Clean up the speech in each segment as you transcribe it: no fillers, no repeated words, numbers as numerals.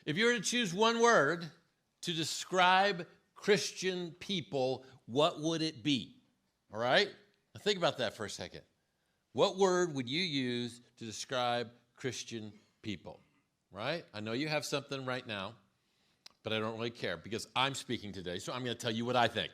If you were to choose one word to describe Christian people, what would it be? All right? Now think about that for a second. What word would you use to describe Christian people? Right? I know you have something right now, but I don't really care because I'm speaking today, so I'm going to tell you what I think.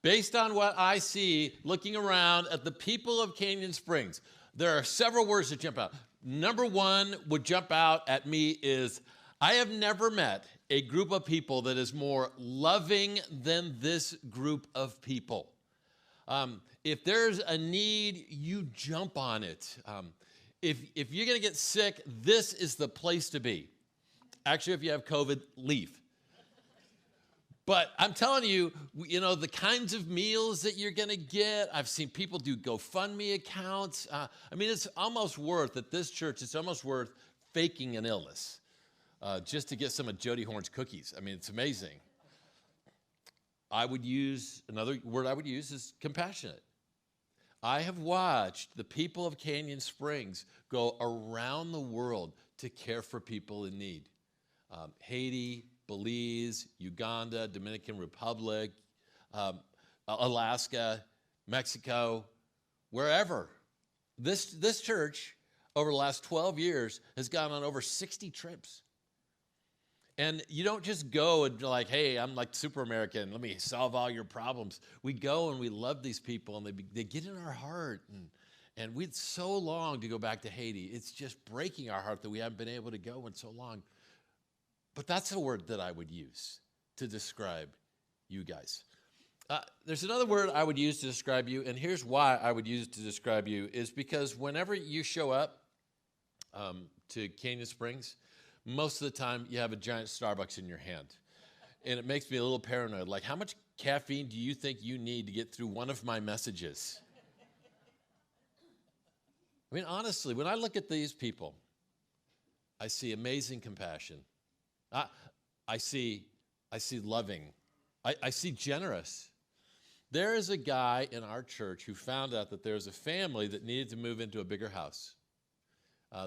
Based on what I see looking around at the people of Canyon Springs, there are several words that jump out. Number one would jump out at me is, I have never met a group of people that is more loving than this group of people. If there's a need, you jump on it. If you're going to get sick, this is the place to be. Actually, if you have COVID, leave. But I'm telling you, the kinds of meals that you're going to get, I've seen people do GoFundMe accounts. It's almost worth, at this church, it's almost worth faking an illness just to get some of Jody Horn's cookies. It's amazing. Another word I would use is compassionate. I have watched the people of Canyon Springs go around the world to care for people in need. Haiti, Belize, Uganda, Dominican Republic, Alaska, Mexico, wherever. This church, over the last 12 years, has gone on over 60 trips. And you don't just go and be like, hey, I'm like super American, let me solve all your problems. We go and we love these people, and they get in our heart. And we had so long to go back to Haiti. It's just breaking our heart that we haven't been able to go in so long. But that's a word that I would use to describe you guys. There's another word I would use to describe you, and here's why I would use it to describe you, is because whenever you show up to Canyon Springs, most of the time you have a giant Starbucks in your hand. And it makes me a little paranoid. Like, how much caffeine do you think you need to get through one of my messages? Honestly, when I look at these people, I see amazing compassion. I see loving. I see generous. There is a guy in our church who found out that there was a family that needed to move into a bigger house.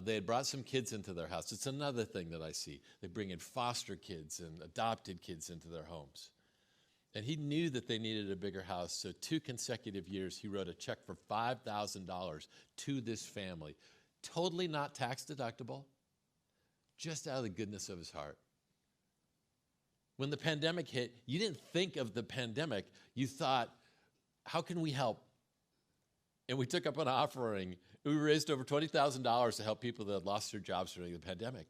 They had brought some kids into their house. It's another thing that I see. They bring in foster kids and adopted kids into their homes. And he knew that they needed a bigger house, so 2 consecutive years he wrote a check for $5,000 to this family. Totally not tax deductible, just out of the goodness of his heart. When the pandemic hit, you didn't think of the pandemic. You thought, how can we help? And we took up an offering. We raised over $20,000 to help people that had lost their jobs during the pandemic.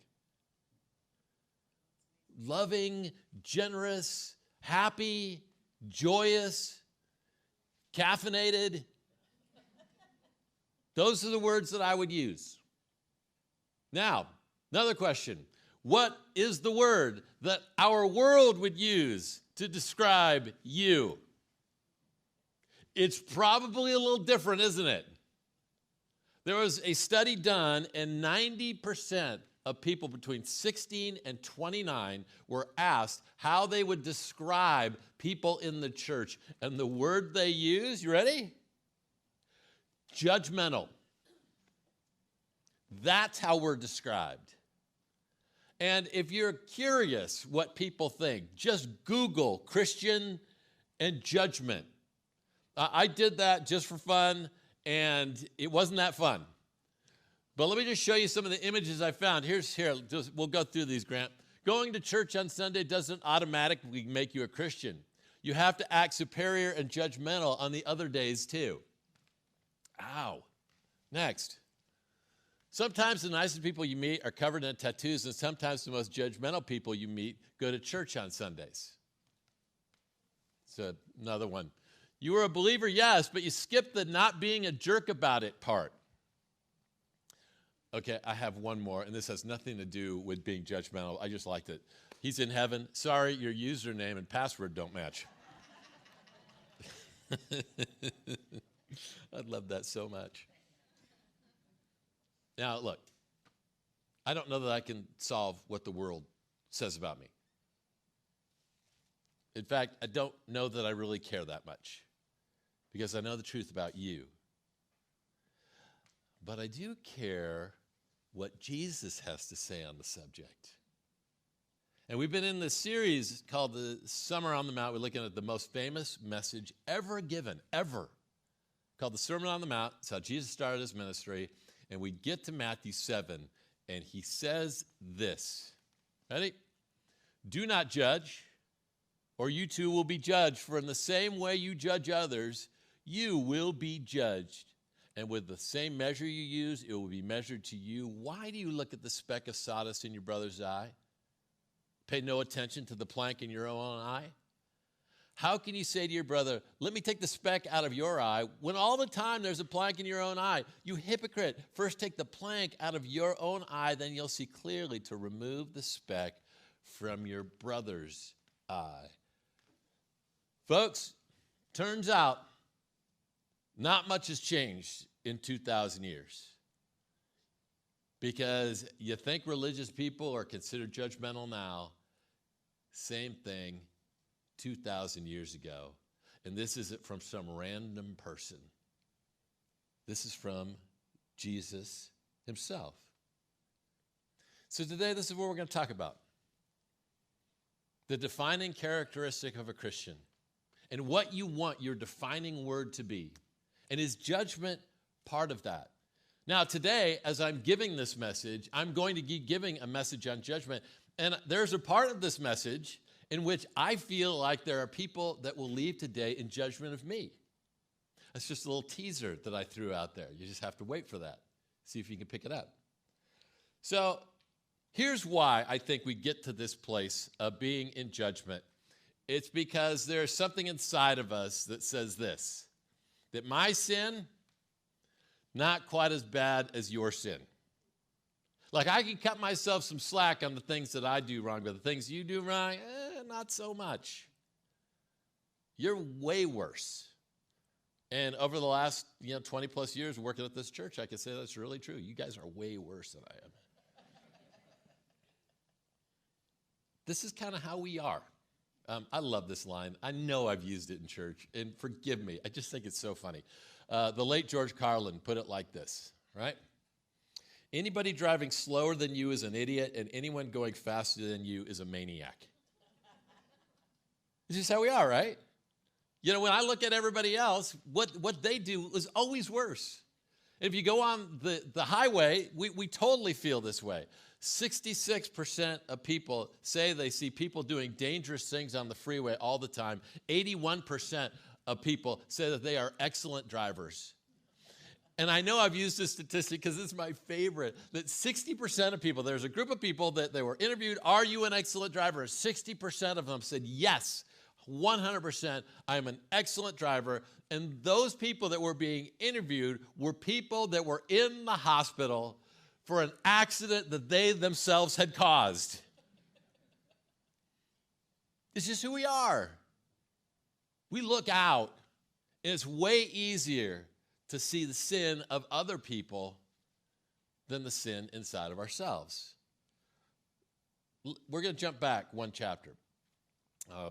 Loving, generous, happy, joyous, caffeinated. Those are the words that I would use. Now, another question. What is the word that our world would use to describe you? It's probably a little different, isn't it? There was a study done, and 90% of people between 16 and 29 were asked how they would describe people in the church. And the word they used, you ready? Judgmental. That's how we're described. And if you're curious what people think, just Google Christian and judgment. I did that just for fun, and it wasn't that fun. But let me just show you some of the images I found. We'll go through these, Grant. Going to church on Sunday doesn't automatically make you a Christian. You have to act superior and judgmental on the other days too. Ow. Next. Sometimes the nicest people you meet are covered in tattoos, and sometimes the most judgmental people you meet go to church on Sundays. So another one. You were a believer, yes, but you skipped the not being a jerk about it part. Okay, I have one more, and this has nothing to do with being judgmental. I just liked it. He's in heaven. Sorry, your username and password don't match. I love that so much. Now, look, I don't know that I can solve what the world says about me. In fact, I don't know that I really care that much because I know the truth about you. But I do care what Jesus has to say on the subject. And we've been in this series called the Sermon on the Mount. We're looking at the most famous message ever given, ever, called the Sermon on the Mount. It's how Jesus started his ministry. And we get to Matthew 7, and he says this. Ready? Do not judge, or you too will be judged. For in the same way you judge others, you will be judged. And with the same measure you use, it will be measured to you. Why do you look at the speck of sawdust in your brother's eye? Pay no attention to the plank in your own eye? How can you say to your brother, let me take the speck out of your eye, when all the time there's a plank in your own eye? You hypocrite, first take the plank out of your own eye, then you'll see clearly to remove the speck from your brother's eye. Folks, turns out not much has changed in 2,000 years. Because you think religious people are considered judgmental now. Same thing 2,000 years ago. And this isn't from some random person. This is from Jesus himself. So today, this is what we're going to talk about. The defining characteristic of a Christian. And what you want your defining word to be. And is judgment part of that? Now, today, as I'm giving this message, I'm going to be giving a message on judgment. And there's a part of this message in which I feel like there are people that will leave today in judgment of me. That's just a little teaser that I threw out there. You just have to wait for that. See if you can pick it up. So here's why I think we get to this place of being in judgment. It's because there's something inside of us that says this, that my sin, not quite as bad as your sin. Like I can cut myself some slack on the things that I do wrong, but the things you do wrong, not so much. You're way worse. And over the last 20 plus years working at this church, I can say that's really true. You guys are way worse than I am. This is kind of how we are. I love this line. I know I've used it in church, and forgive me. I just think it's so funny. The late George Carlin put it like this, right? Anybody driving slower than you is an idiot, and anyone going faster than you is a maniac. This is how we are, right? When I look at everybody else, what they do is always worse. If you go on the highway, we totally feel this way. 66% of people say they see people doing dangerous things on the freeway all the time. 81% of people say that they are excellent drivers. And I know I've used this statistic because it's my favorite, that 60% of people, there's a group of people that they were interviewed, are you an excellent driver? 60% of them said, yes, 100%, I am an excellent driver. And those people that were being interviewed were people that were in the hospital for an accident that they themselves had caused. It's just who we are. We look out, and it's way easier to see the sin of other people than the sin inside of ourselves. We're going to jump back one chapter.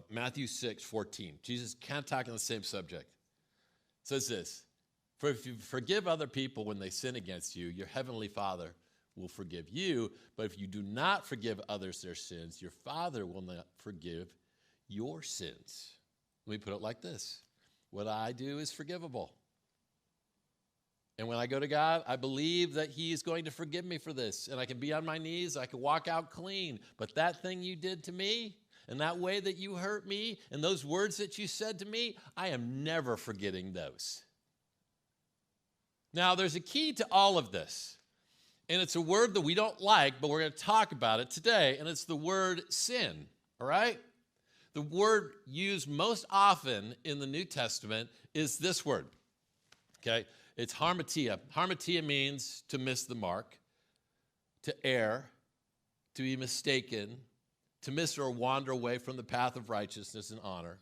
Matthew 6:14. Jesus kind of talking the same subject. It says this, for if you forgive other people when they sin against you, your heavenly Father will forgive you. But if you do not forgive others their sins, your Father will not forgive your sins. Let me put it like this. What I do is forgivable. And when I go to God, I believe that he is going to forgive me for this. And I can be on my knees, I can walk out clean. But that thing you did to me, and that way that you hurt me, and those words that you said to me, I am never forgetting those. Now, there's a key to all of this. And it's a word that we don't like, but we're going to talk about it today. And it's the word sin, all right? The word used most often in the New Testament is this word, okay? It's harmatia. Harmatia means to miss the mark, to err, to be mistaken, to miss or wander away from the path of righteousness and honor,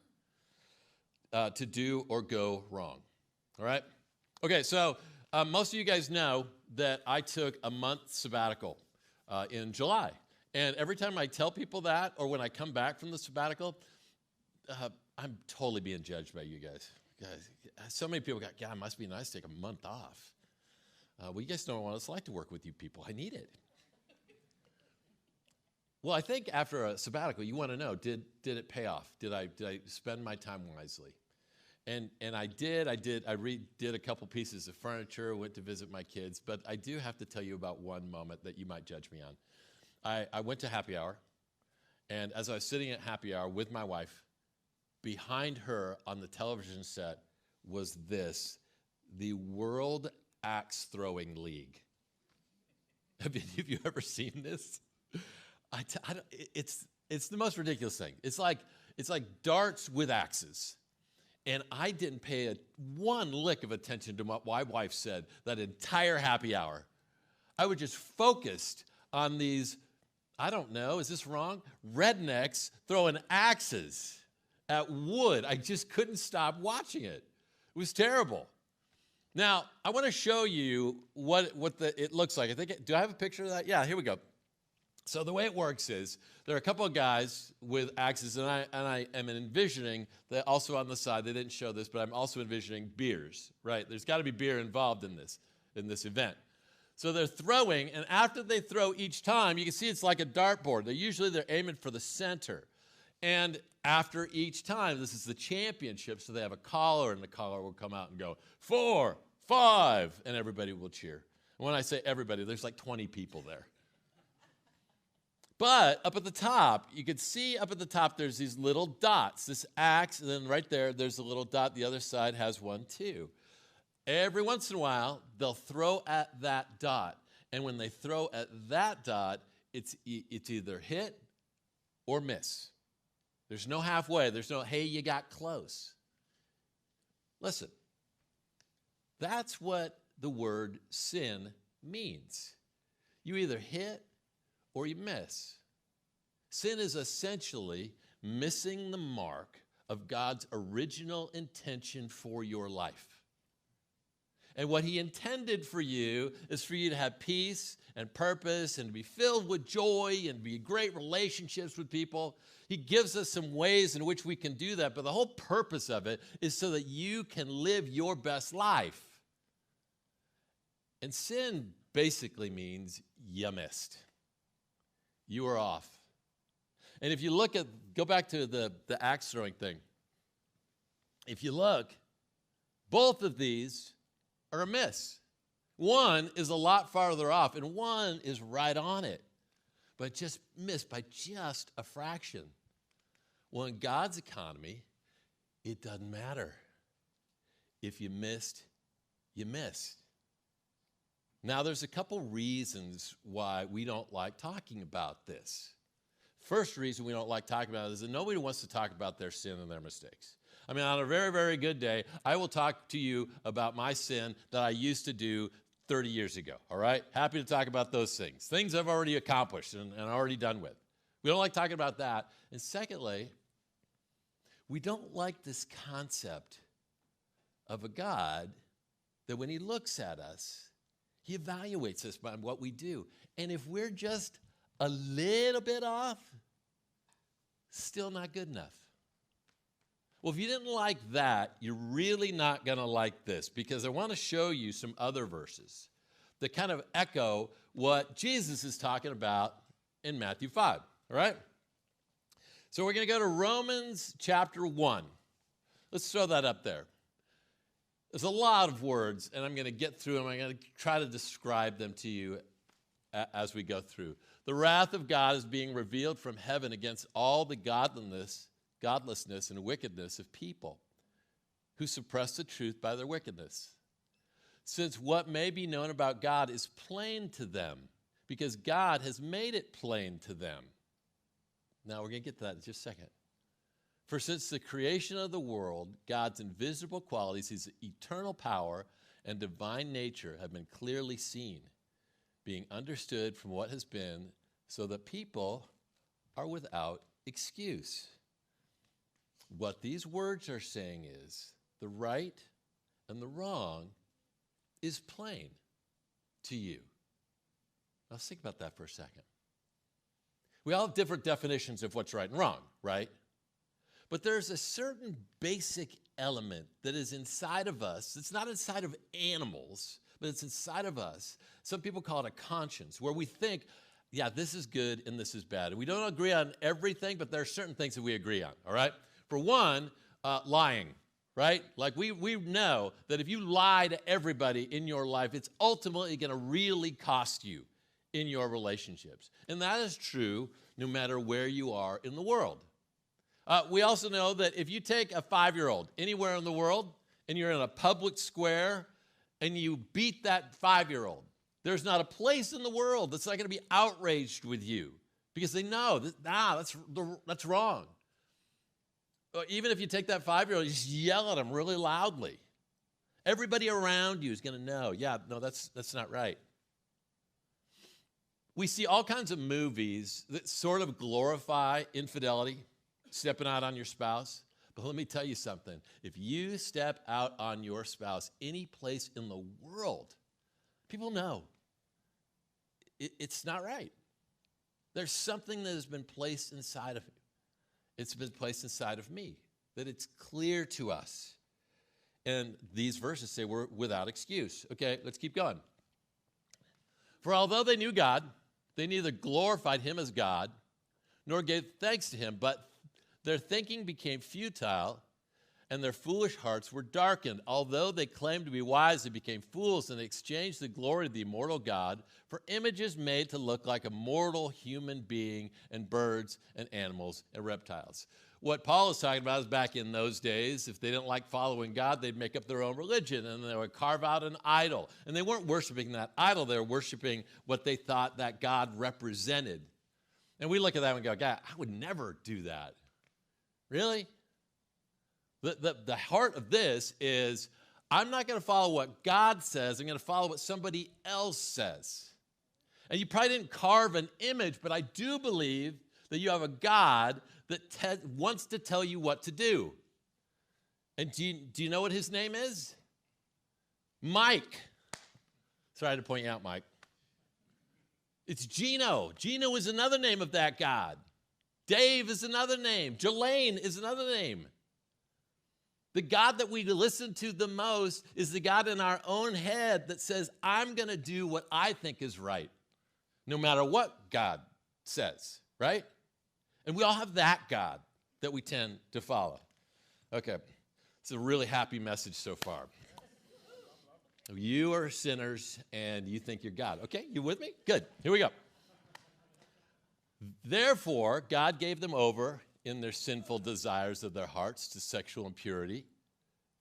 to do or go wrong, all right? Okay, so most of you guys know that I took a month sabbatical in July. And every time I tell people that, or when I come back from the sabbatical, I'm totally being judged by you guys. So many people go, God, it must be nice to take a month off. Well, you guys don't know what it's like to work with you people. I need it. Well, I think after a sabbatical, you want to know, did it pay off? Did I spend my time wisely? And I did. I redid a couple pieces of furniture, went to visit my kids, but I do have to tell you about one moment that you might judge me on. I went to happy hour, and as I was sitting at happy hour with my wife, behind her on the television set was the World Axe Throwing League. Have any of you ever seen this? It's the most ridiculous thing. It's like darts with axes. And I didn't pay one lick of attention to what my wife said that entire happy hour. I was just focused on these, I don't know, is this wrong? Rednecks throwing axes at wood. I just couldn't stop watching it. It was terrible. Now, I want to show you what it looks like. Do I have a picture of that? Yeah, here we go. So the way it works is there are a couple of guys with axes, and I am envisioning that also on the side, they didn't show this, but I'm also envisioning beers, right? There's got to be beer involved in this event. So they're throwing, and after they throw each time, you can see it's like a dartboard. They're aiming for the center. And after each time, this is the championship, so they have a caller, and the caller will come out and go, 4, 5, and everybody will cheer. And when I say everybody, there's like 20 people there. But up at the top, you can see up at the top, there's these little dots, this axe, and then right there's a little dot. The other side has one too. Every once in a while, they'll throw at that dot. And when they throw at that dot, it's either hit or miss. There's no halfway. There's no, hey, you got close. Listen, that's what the word sin means. You either hit or you miss. Sin is essentially missing the mark of God's original intention for your life. And what he intended for you is for you to have peace and purpose and to be filled with joy and be great relationships with people. He gives us some ways in which we can do that, but the whole purpose of it is so that you can live your best life. And sin basically means you missed. You are off. And if you go back to the axe throwing thing. If you look, both of these are a miss. One is a lot farther off, and one is right on it, but just missed by just a fraction. Well, in God's economy, it doesn't matter. If you missed, you missed. Now, there's a couple reasons why we don't like talking about this. First reason we don't like talking about it is that nobody wants to talk about their sin and their mistakes. I mean, on a very, very good day, I will talk to you about my sin that I used to do 30 years ago, all right? Happy to talk about those things I've already accomplished and already done with. We don't like talking about that. And secondly, we don't like this concept of a God that when he looks at us, he evaluates us by what we do. And if we're just a little bit off, still not good enough. Well, if you didn't like that, you're really not going to like this, because I want to show you some other verses that kind of echo what Jesus is talking about in Matthew 5, all right? So we're going to go to Romans chapter 1. Let's throw that up there. There's a lot of words, and I'm going to get through them. I'm going to try to describe them to you as we go through. The wrath of God is being revealed from heaven against all the godlessness and wickedness of people who suppress the truth by their wickedness. Since what may be known about God is plain to them, because God has made it plain to them. Now we're going to get to that in just a second. For since the creation of the world, God's invisible qualities, his eternal power and divine nature have been clearly seen, being understood from what has been, so that people are without excuse. What these words are saying is the right and the wrong is plain to you. Now let's think about that for a second. We all have different definitions of what's right and wrong, right? But there's a certain basic element that is inside of us. It's not inside of animals, but it's inside of us. Some people call it a conscience, where we think, yeah, this is good and this is bad. We don't agree on everything, but there are certain things that we agree on, all right? For one, lying, right? Like we know that if you lie to everybody in your life, it's ultimately going to really cost you in your relationships. And that is true no matter where you are in the world. We also know that if you take a 5-year-old anywhere in the world and you're in a public square and you beat that 5-year-old, there's not a place in the world that's not going to be outraged with you because they know that's wrong. Even if you take that 5-year-old, you just yell at them really loudly. Everybody around you is going to know, yeah, no, that's not right. We see all kinds of movies that sort of glorify infidelity, stepping out on your spouse. But let me tell you something. If you step out on your spouse any place in the world, people know it's not right. There's something that has been placed inside of you. It's been placed inside of me, that it's clear to us. And these verses say we're without excuse. Okay, let's keep going. For although they knew God, they neither glorified him as God nor gave thanks to him, but their thinking became futile, and their foolish hearts were darkened. Although they claimed to be wise, they became fools, and they exchanged the glory of the immortal God for images made to look like a mortal human being and birds and animals and reptiles. What Paul is talking about is back in those days, if they didn't like following God, they'd make up their own religion, and they would carve out an idol. And they weren't worshiping that idol. They were worshiping what they thought that God represented. And we look at that and go, God, I would never do that. Really? The heart of this is, I'm not going to follow what God says. I'm going to follow what somebody else says. And you probably didn't carve an image, but I do believe that you have a God that wants to tell you what to do. And do you know what his name is? Mike. Sorry to point you out, Mike. It's Gino. Gino is another name of that God. Dave is another name. Jelaine is another name. The God that we listen to the most is the God in our own head that says, I'm going to do what I think is right, no matter what God says, right? And we all have that God that we tend to follow. Okay, it's a really happy message so far. You are sinners and you think you're God. Okay, you with me? Good. Here we go. Therefore, God gave them over in their sinful desires of their hearts to sexual impurity,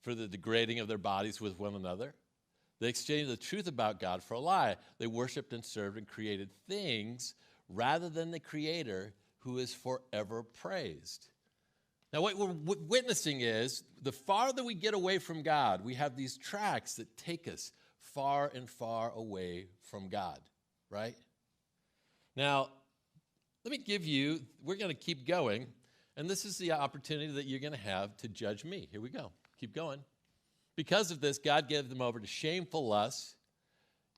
for the degrading of their bodies with one another. They exchanged the truth about God for a lie. They worshiped and served and created things rather than the Creator, who is forever praised. Now, what we're witnessing is, the farther we get away from God, we have these tracks that take us far and far away from God, right? Now, let me give you, we're going to keep going, and this is the opportunity that you're going to have to judge me. Here we go. Keep going. Because of this, God gave them over to shameful lusts.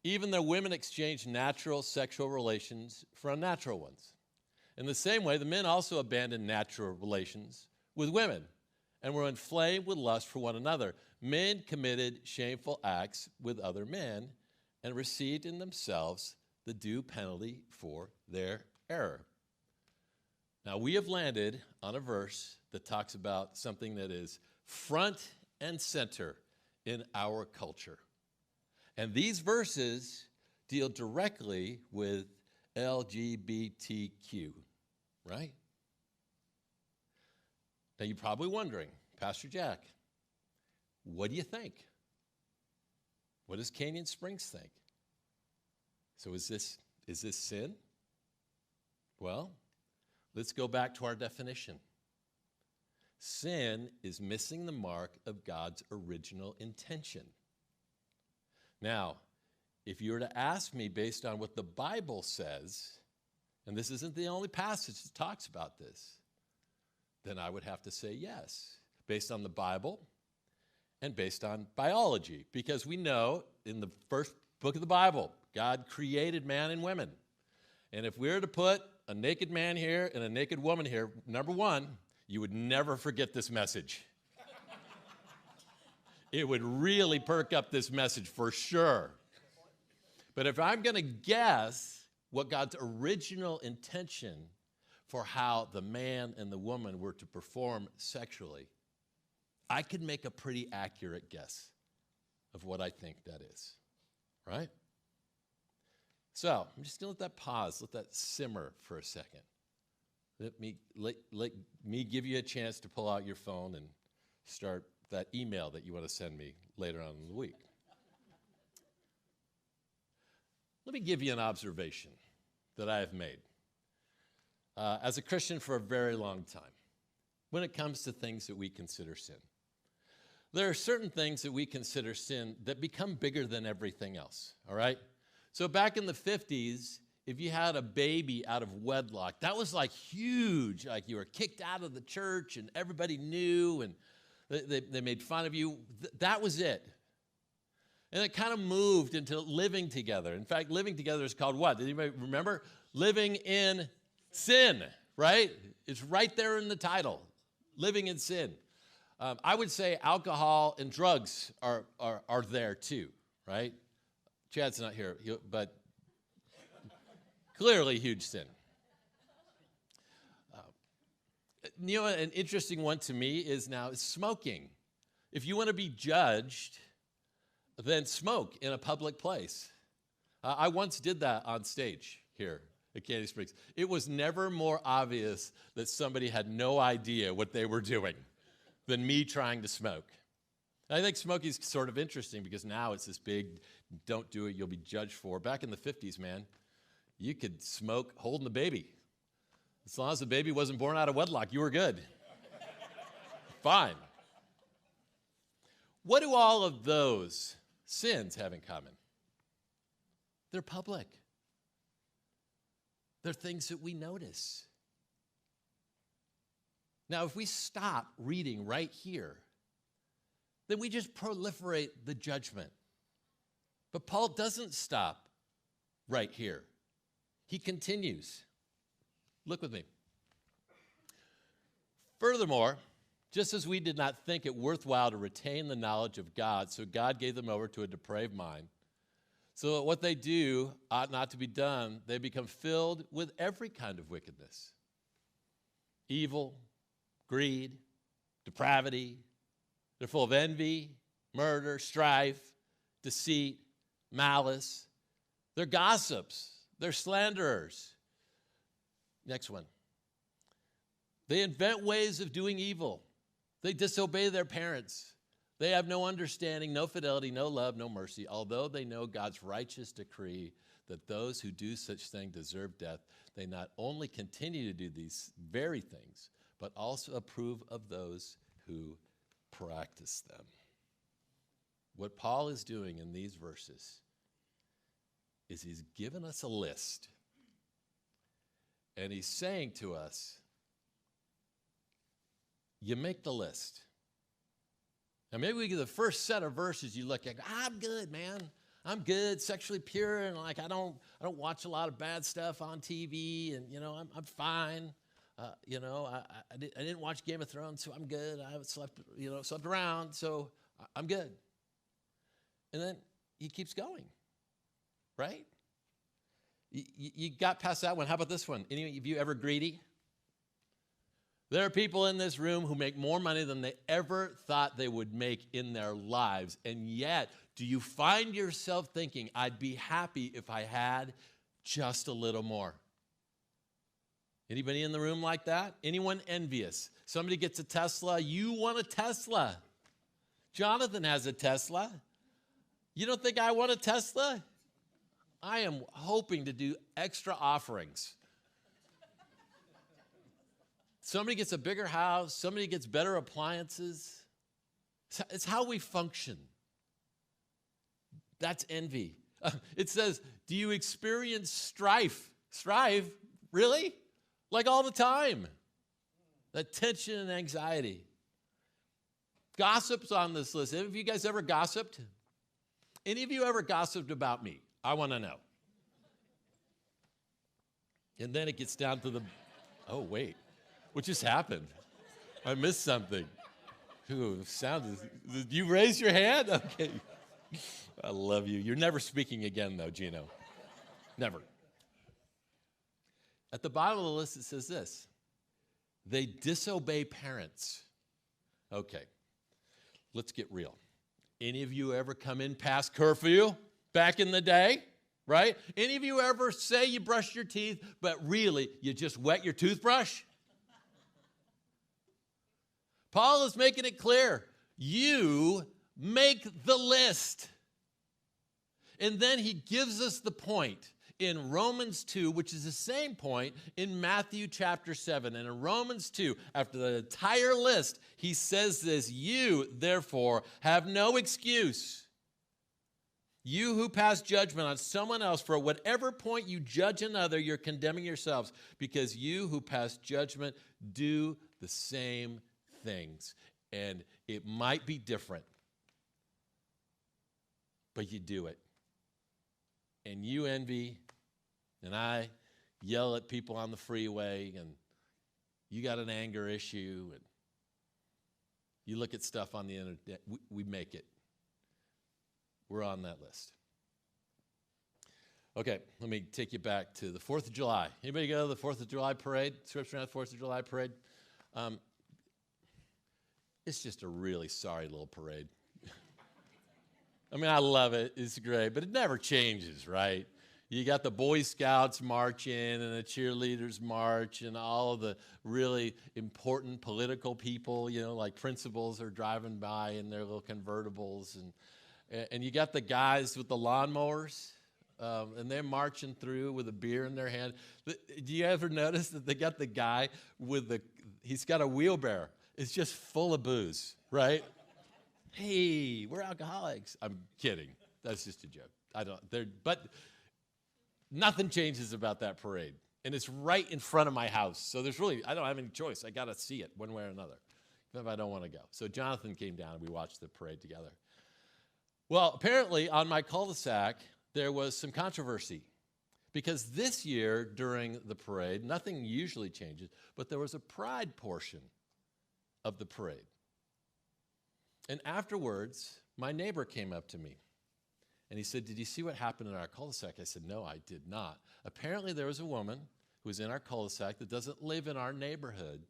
Even their women exchanged natural sexual relations for unnatural ones. In the same way, the men also abandoned natural relations with women and were inflamed with lust for one another. Men committed shameful acts with other men and received in themselves the due penalty for their error. Now, we have landed on a verse that talks about something that is front and center in our culture. And these verses deal directly with LGBTQ, right? Now, you're probably wondering, Pastor Jack, what do you think? What does Canyon Springs think? So is this sin? Well, let's go back to our definition. Sin is missing the mark of God's original intention. Now, if you were to ask me based on what the Bible says, and this isn't the only passage that talks about this, then I would have to say yes, based on the Bible and based on biology, because we know in the first book of the Bible, God created man and women. And if we were to put a naked man here and a naked woman here, number one, you would never forget this message. It would really perk up this message for sure. But if I'm going to guess, what God's original intention for how the man and the woman were to perform sexually, I could make a pretty accurate guess of what I think that is, right? So I'm just going to let that pause, let that simmer for a second. Let me give you a chance to pull out your phone and start that email that you want to send me later on in the week. Let me give you an observation that I have made as a Christian for a very long time when it comes to things that we consider sin. There are certain things that we consider sin that become bigger than everything else, all right? So back in the 50s, if you had a baby out of wedlock, that was like huge. Like you were kicked out of the church and everybody knew and they made fun of you. That was it. And it kind of moved into living together. In fact, living together is called what? Did anybody remember? Living in sin, right? It's right there in the title, living in sin. I would say alcohol and drugs are there too, right? Chad's not here, but clearly huge sin. You know, an interesting one to me is smoking. If you want to be judged, then smoke in a public place. I once did that on stage here at Candy Springs. It was never more obvious that somebody had no idea what they were doing than me trying to smoke. I think smoking is sort of interesting because now it's this big, don't do it, you'll be judged for. Back in the 50s, man, you could smoke holding the baby. As long as the baby wasn't born out of wedlock, you were good. Fine. What do all of those sins have in common? They're public. They're things that we notice. Now, if we stop reading right here, then we just proliferate the judgment. But Paul doesn't stop right here. He continues. Look with me. Furthermore, just as we did not think it worthwhile to retain the knowledge of God, so God gave them over to a depraved mind, so that what they do ought not to be done, they become filled with every kind of wickedness. Evil, greed, depravity. They're full of envy, murder, strife, deceit, malice. They're gossips. They're slanderers. Next one. They invent ways of doing evil. They disobey their parents. They have no understanding, no fidelity, no love, no mercy, although they know God's righteous decree that those who do such things deserve death. They not only continue to do these very things, but also approve of those who practice them. What Paul is doing in these verses is he's given us a list, and he's saying to us, you make the list. Now, maybe we get the first set of verses you look at, I'm good, man. I'm good, sexually pure, and like I don't watch a lot of bad stuff on TV, and I'm fine. I didn't watch Game of Thrones, so I'm good. I haven't slept around, so I'm good. And then he keeps going, right? You got past that one. How about this one? Any of you ever greedy? There are people in this room who make more money than they ever thought they would make in their lives. And yet, do you find yourself thinking, I'd be happy if I had just a little more? Anybody in the room like that? Anyone envious? Somebody gets a Tesla, you want a Tesla. Jonathan has a Tesla. You don't think I want a Tesla? I am hoping to do extra offerings. Somebody gets a bigger house. Somebody gets better appliances. It's how we function. That's envy. It says, do you experience strife? Strife? Really? Like all the time. That tension and anxiety. Gossip's on this list. Any of you guys ever gossiped? Any of you ever gossiped about me? I want to know. And then it gets down to oh, wait. What just happened? I missed something. Ooh, did you raise your hand? Okay. I love you. You're never speaking again, though, Gino. Never. At the bottom of the list, it says this: they disobey parents. Okay, let's get real. Any of you ever come in past curfew back in the day, right? Any of you ever say you brushed your teeth, but really you just wet your toothbrush? Paul is making it clear. You make the list. And then he gives us the point in Romans 2, which is the same point in Matthew chapter 7. And in Romans 2, after the entire list, he says this: you, therefore, have no excuse. You who pass judgment on someone else, for whatever point you judge another, you're condemning yourselves, because you who pass judgment do the same things. And it might be different, but you do it. And you envy, and I yell at people on the freeway, and you got an anger issue, and you look at stuff on the internet. We make it. We're on that list. Okay, let me take you back to the 4th of July. Anybody go to the 4th of July parade? Scripps around the 4th of July parade? It's just a really sorry little parade. I mean, I love it. It's great, but it never changes, right? You got the Boy Scouts marching and the cheerleaders march and all of the really important political people, you know, like principals are driving by in their little convertibles. And you got the guys with the lawnmowers, and they're marching through with a beer in their hand. Do you ever notice that they got the guy he's got a wheelbarrow. It's just full of booze, right? Hey, we're alcoholics. I'm kidding. That's just a joke. But nothing changes about that parade. And it's right in front of my house. So I don't have any choice. I got to see it one way or another, even if I don't want to go. So Jonathan came down and we watched the parade together. Well, apparently on my cul-de-sac, there was some controversy. Because this year during the parade, nothing usually changes, but there was a pride portion of the parade. And afterwards, my neighbor came up to me, and he said, "Did you see what happened in our cul-de-sac?" I said, "No, I did not." Apparently, there was a woman who was in our cul-de-sac that doesn't live in our neighborhood,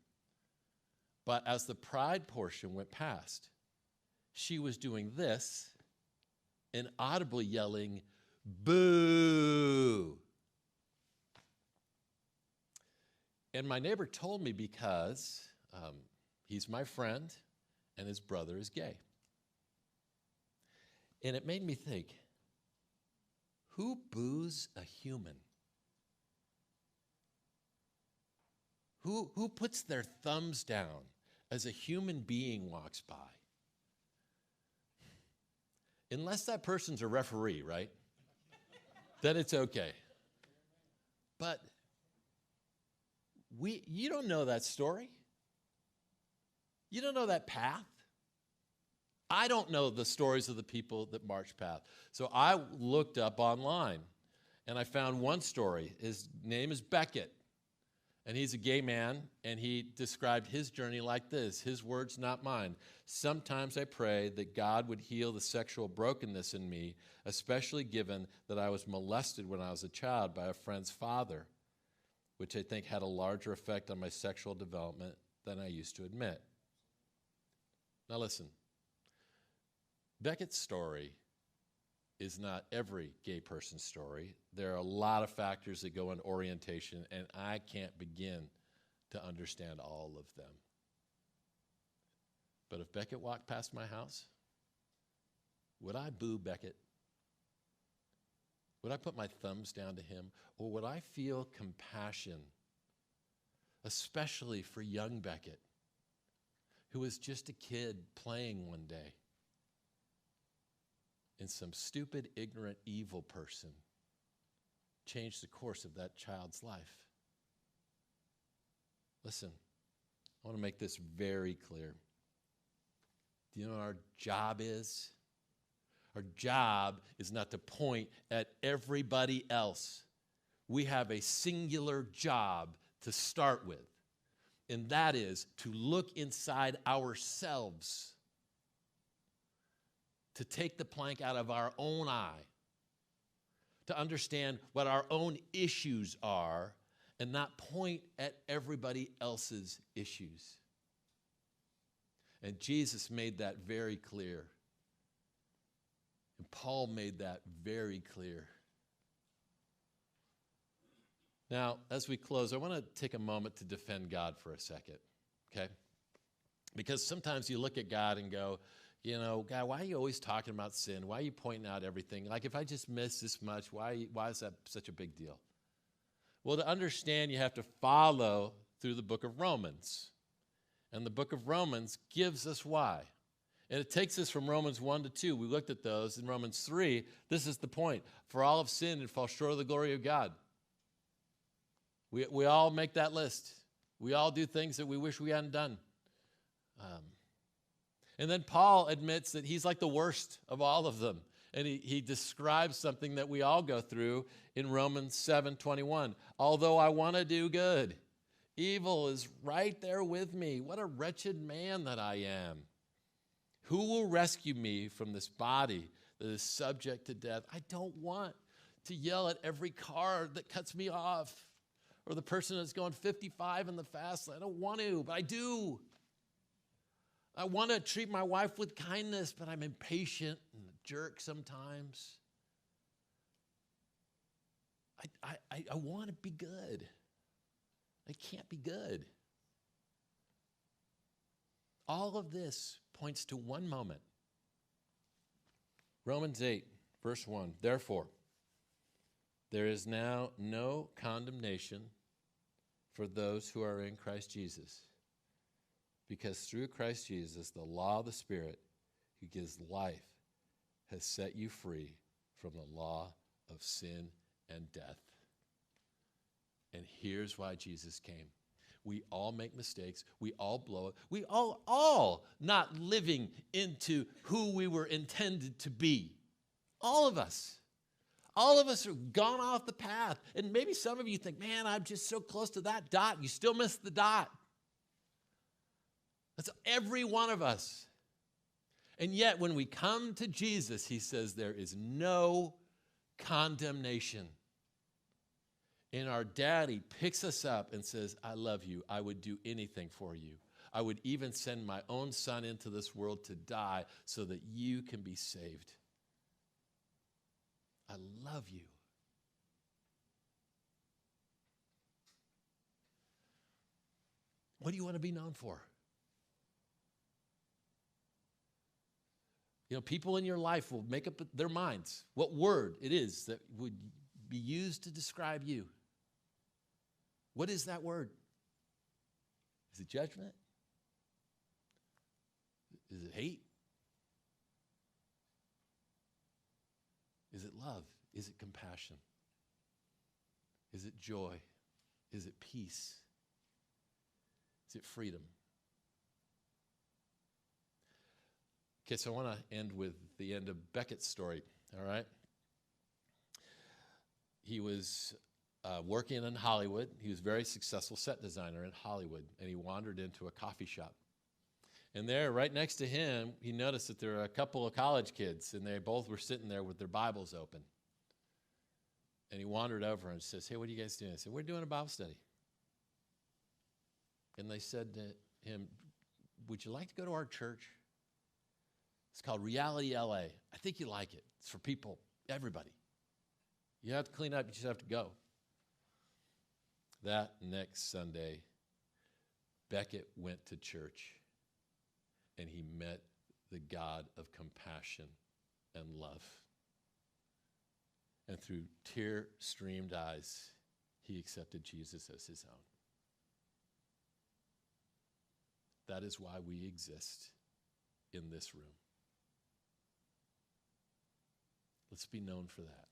but as the pride portion went past, she was doing this and audibly yelling, "Boo!" And my neighbor told me because he's my friend, and his brother is gay. And it made me think, who boos a human? Who puts their thumbs down as a human being walks by? Unless that person's a referee, right? Then it's okay. But you don't know that story. You don't know that path. I don't know the stories of the people that march path. So I looked up online, and I found one story. His name is Beckett, and he's a gay man, and he described his journey like this. His words, not mine. "Sometimes I pray that God would heal the sexual brokenness in me, especially given that I was molested when I was a child by a friend's father, which I think had a larger effect on my sexual development than I used to admit." Now listen, Beckett's story is not every gay person's story. There are a lot of factors that go in orientation, and I can't begin to understand all of them. But if Beckett walked past my house, would I boo Beckett? Would I put my thumbs down to him? Or would I feel compassion, especially for young Beckett, who was just a kid playing one day, and some stupid, ignorant, evil person changed the course of that child's life? Listen, I want to make this very clear. Do you know what our job is? Our job is not to point at everybody else. We have a singular job to start with, and that is to look inside ourselves, to take the plank out of our own eye, to understand what our own issues are, and not point at everybody else's issues. And Jesus made that very clear. And Paul made that very clear. Now, as we close, I want to take a moment to defend God for a second, okay? Because sometimes you look at God and go, God, why are you always talking about sin? Why are you pointing out everything? Like, if I just miss this much, why is that such a big deal? Well, to understand, you have to follow through the book of Romans. And the book of Romans gives us why. And it takes us from Romans 1 to 2. We looked at those. In Romans 3, this is the point. For all have sinned and fall short of the glory of God. We all make that list. We all do things that we wish we hadn't done. And then Paul admits that he's like the worst of all of them. And he describes something that we all go through in Romans 7:21. Although I want to do good, evil is right there with me. What a wretched man that I am. Who will rescue me from this body that is subject to death? I don't want to yell at every car that cuts me off or the person that's going 55 in the fast lane. I don't want to, but I do. I want to treat my wife with kindness, but I'm impatient and a jerk sometimes. I want to be good. I can't be good. All of this points to one moment. Romans 8, verse 1. Therefore, there is now no condemnation for those who are in Christ Jesus. Because through Christ Jesus, the law of the Spirit who gives life has set you free from the law of sin and death. And here's why Jesus came. We all make mistakes. We all blow it. We all not living into who we were intended to be. All of us. All of us have gone off the path. And maybe some of you think, man, I'm just so close to that dot. You still missed the dot. That's every one of us. And yet when we come to Jesus, he says there is no condemnation. And our daddy picks us up and says, I love you. I would do anything for you. I would even send my own son into this world to die so that you can be saved. I love you. What do you want to be known for? People in your life will make up their minds what word it is that would be used to describe you. What is that word? Is it judgment? Is it hate? Is it love? Is it compassion? Is it joy? Is it peace? Is it freedom? Okay, so I want to end with the end of Beckett's story, all right? He was working in Hollywood. He was a very successful set designer in Hollywood, and he wandered into a coffee shop. And there, right next to him, he noticed that there were a couple of college kids, and they both were sitting there with their Bibles open. And he wandered over and says, hey, what are you guys doing? I said, we're doing a Bible study. And they said to him, would you like to go to our church? It's called Reality LA. I think you like it. It's for people, everybody. You have to clean up, you just have to go. That next Sunday, Beckett went to church, and he met the God of compassion and love. And through tear-streamed eyes, he accepted Jesus as his own. That is why we exist in this room. Let's be known for that.